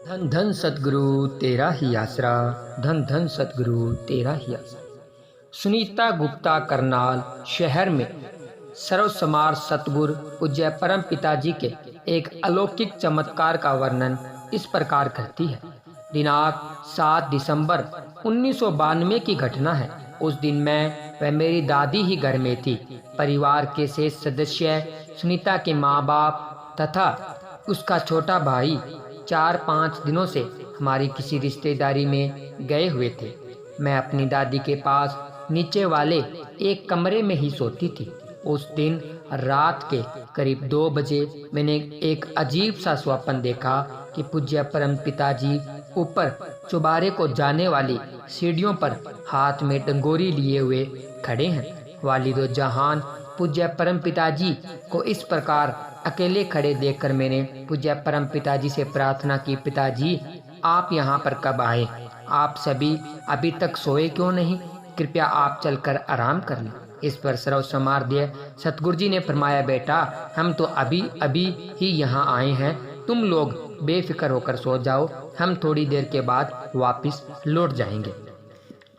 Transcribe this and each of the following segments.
धन धन सतगुरु तेरा ही आसरा, धन धन सतगुरु तेरा ही आसरा। सुनीता गुप्ता करनाल शहर में सर्व समार सतगुरु पूज्य परम पिताजी के एक अलौकिक चमत्कार का वर्णन इस प्रकार करती है। दिनांक 7 दिसंबर 1992 की घटना है। उस दिन मैं व मेरी दादी ही घर में थी। परिवार के शेष सदस्य सुनीता के माँ बाप तथा उसका छोटा भाई 4-5 दिनों से हमारी किसी रिश्तेदारी में गए हुए थे। मैं अपनी दादी के पास नीचे वाले एक कमरे में ही सोती थी। उस दिन रात के करीब 2 बजे मैंने एक अजीब सा स्वप्न देखा कि पूज्य परम पिताजी ऊपर चुबारे को जाने वाली सीढ़ियों पर हाथ में डंगोरी लिए हुए खड़े हैं। वालिदो जहान पूज्य परम पिताजी को इस प्रकार अकेले खड़े देखकर मैंने पूज्य परम पिताजी से प्रार्थना की, पिताजी आप यहाँ पर कब आए? आप सभी अभी तक सोए क्यों नहीं? कृपया आप चलकर आराम कर लें। इस पर सर्व समार्ध्य सतगुरु जी ने फरमाया, बेटा हम तो अभी अभी ही यहाँ आए हैं, तुम लोग बेफिक्र होकर सो जाओ, हम थोड़ी देर के बाद वापस लौट जाएंगे।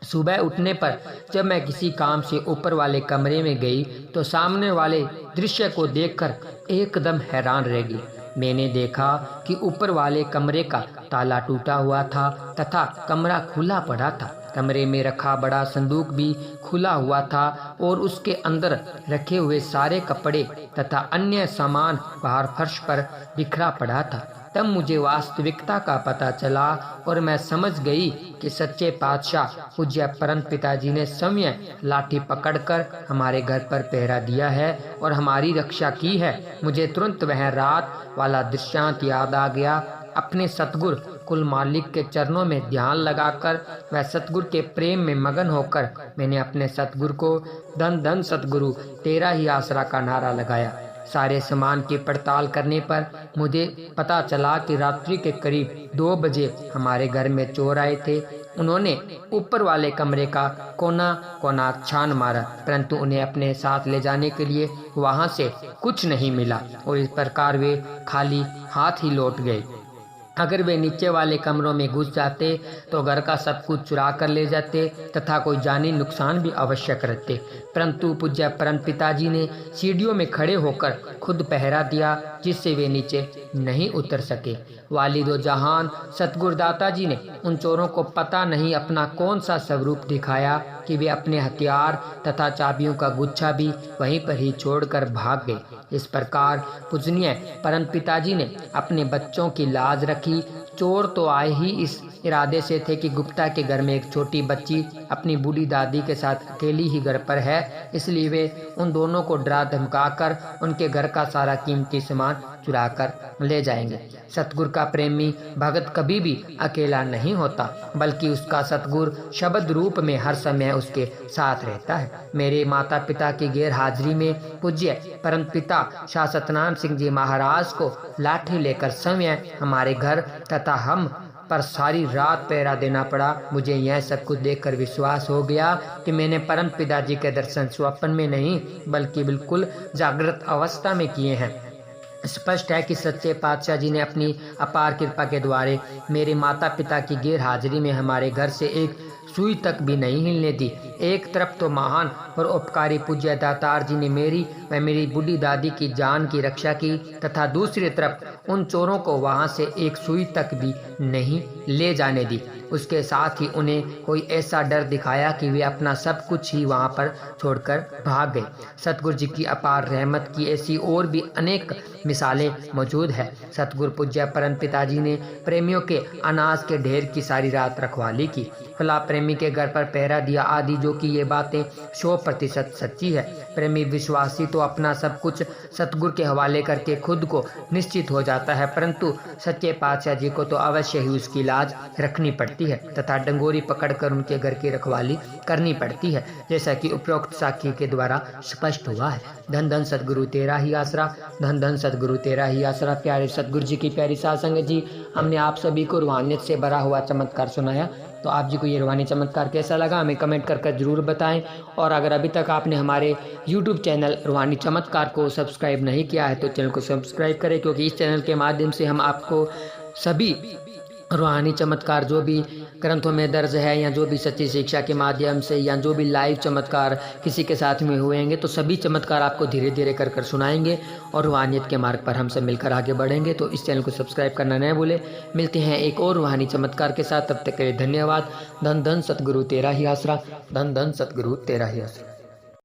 सुबह उठने पर जब मैं किसी काम से ऊपर वाले कमरे में गई तो सामने वाले दृश्य को देखकर एकदम हैरान रह गई। मैंने देखा कि ऊपर वाले कमरे का ताला टूटा हुआ था तथा कमरा खुला पड़ा था। कमरे में रखा बड़ा संदूक भी खुला हुआ था और उसके अंदर रखे हुए सारे कपड़े तथा अन्य सामान बाहर फर्श पर बिखरा पड़ा था। तब मुझे वास्तविकता का पता चला और मैं समझ गई कि सच्चे पातशाह पूज्य परम पिताजी ने स्वयं लाठी पकड़कर हमारे घर पर पहरा दिया है और हमारी रक्षा की है। मुझे तुरंत वह रात वाला दृश्यांत याद आ गया। अपने सतगुरु कुल मालिक के चरणों में ध्यान लगाकर वह सतगुरु के प्रेम में मगन होकर मैंने अपने सतगुरु को धन धन सतगुरु तेरा ही आसरा का नारा लगाया। सारे सामान की पड़ताल करने पर मुझे पता चला कि रात्रि के करीब 2 बजे हमारे घर में चोर आए थे। उन्होंने ऊपर वाले कमरे का कोना कोना छान मारा, परंतु उन्हें अपने साथ ले जाने के लिए वहां से कुछ नहीं मिला और इस प्रकार वे खाली हाथ ही लौट गए। अगर वे नीचे वाले कमरों में घुस जाते तो घर का सब कुछ चुरा कर ले जाते तथा कोई जानी नुकसान भी अवश्य करते, परंतु पूज्य परम पिताजी ने सीढ़ियों में खड़े होकर खुद पहरा दिया जिससे वे नीचे नहीं उतर सके। वालिदो जहान सतगुरुदाता जी ने उन चोरों को पता नहीं अपना कौन सा स्वरूप दिखाया कि वे अपने हथियार तथा चाबियों का गुच्छा भी वहीं पर ही छोड़कर भाग गए। इस प्रकार पूजनीय परम पिताजी ने अपने बच्चों की लाज रखी। चोर तो आए ही इस इरादे से थे कि गुप्ता के घर में एक छोटी बच्ची अपनी बूढ़ी दादी के साथ अकेली ही घर पर है, इसलिए वे उन दोनों को डरा धमकाकर उनके घर का सारा कीमती सामान चुरा कर ले जाएंगे। सतगुरु का प्रेमी भगत कभी भी अकेला नहीं होता, बल्कि उसका सतगुरु शब्द रूप में हर समय उसके साथ रहता है। मेरे माता पिता की गैर हाजिरी में पूज्य परम पिता शाह सतनाम सिंह जी महाराज को लाठी लेकर स्वयं हमारे घर तथा हम पर सारी रात पहरा देना पड़ा। मुझे यह सब कुछ देखकर विश्वास हो गया कि मैंने परम पिताजी के दर्शन स्वप्न में नहीं बल्कि बिल्कुल जागृत अवस्था में किए हैं। स्पष्ट है कि सच्चे पातशाह जी ने अपनी अपार कृपा के द्वारा मेरे माता पिता की गैर हाजिरी में हमारे घर से एक सुई तक भी नहीं हिलने दी। एक तरफ तो महान और उपकारी पूज्य दातार जी ने मेरी व मेरी बूढ़ी दादी की जान की रक्षा की तथा दूसरी तरफ उन चोरों को वहां से एक सुई तक भी नहीं ले जाने दी। उसके साथ ही उन्हें कोई ऐसा डर दिखाया कि वे अपना सब कुछ ही वहां पर छोड़कर भाग गए। सतगुरु जी की अपार रहमत की ऐसी और भी अनेक मिसालें मौजूद है। सतगुरु पूज्य परम पिताजी ने प्रेमियों के अनाज के ढेर की सारी रात रखवाली की, फला प्रेमी के घर पर पहरा दिया आदि, जो कि ये बातें 100% सच्ची है। प्रेमी विश्वासी तो अपना सब कुछ सतगुरु के हवाले करके खुद को निश्चित हो जाता है, परंतु सच्चे पातशाह जी को तो अवश्य ही उसकी लाज रखनी पड़ती है तथा डंगोरी पकड़कर उनके घर की रखवाली करनी पड़ती है, जैसा कि उपरोक्त साखी के द्वारा स्पष्ट हुआ है। धन धन सतगुरु तेरा ही आसरा, धन धन सतगुरु तेरा ही आसरा। प्यारे सतगुरु जी की प्यारी साध संगत जी, हमने आप सभी को रूहानियत से भरा हुआ चमत्कार सुनाया, तो आप जी को ये रूहानी चमत्कार कैसा लगा हमें कमेंट कर जरूर बताएं। और अगर अभी तक आपने हमारे YouTube चैनल रूहानी चमत्कार को सब्सक्राइब नहीं किया है तो चैनल को सब्सक्राइब करें, क्योंकि इस चैनल के माध्यम से हम आपको सभी रूहानी चमत्कार जो भी ग्रंथों में दर्ज है या जो भी सच्ची शिक्षा के माध्यम से या जो भी लाइव चमत्कार किसी के साथ में हुएंगे, तो सभी चमत्कार आपको धीरे धीरे कर कर सुनाएंगे और रूहानियत के मार्ग पर हमसे मिलकर आगे बढ़ेंगे। तो इस चैनल को सब्सक्राइब करना न भूले। मिलते हैं एक और रूहानी चमत्कार के साथ, तब तक के लिए धन्यवाद। धन धन सतगुरु तेरा ही आसरा, धन धन सतगुरु तेरा ही आसरा।